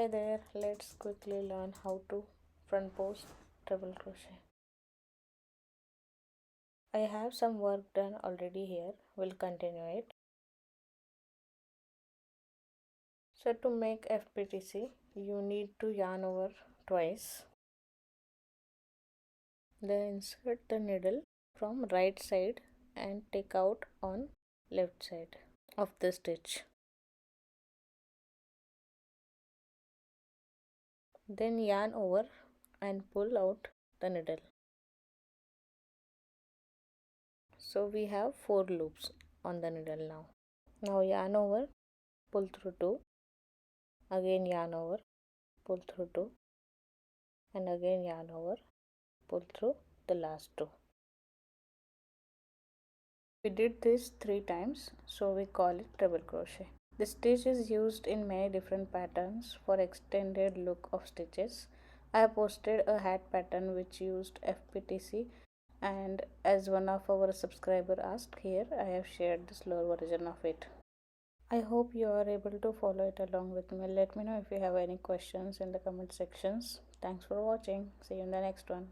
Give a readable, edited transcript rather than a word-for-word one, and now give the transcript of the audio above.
Hi there, let's quickly learn how to front post treble crochet. I have some work done already here, we'll continue it. So to make FPTC, you need to yarn over twice. Then insert the needle from right side and take out on left side of the stitch. Then yarn over and pull out the needle. So we have 4 loops on the needle now. Now yarn over, pull through 2, again yarn over, pull through 2, and again yarn over, pull through the last 2. We did this 3 times, so we call it treble crochet. The stitch is used in many different patterns for extended look of stitches. I have posted a hat pattern which used FPTC, and as one of our subscriber asked, here I have shared the slower version of it. I hope you are able to follow it along with me. Let me know if you have any questions in the comment sections. Thanks for watching. See you in the next one.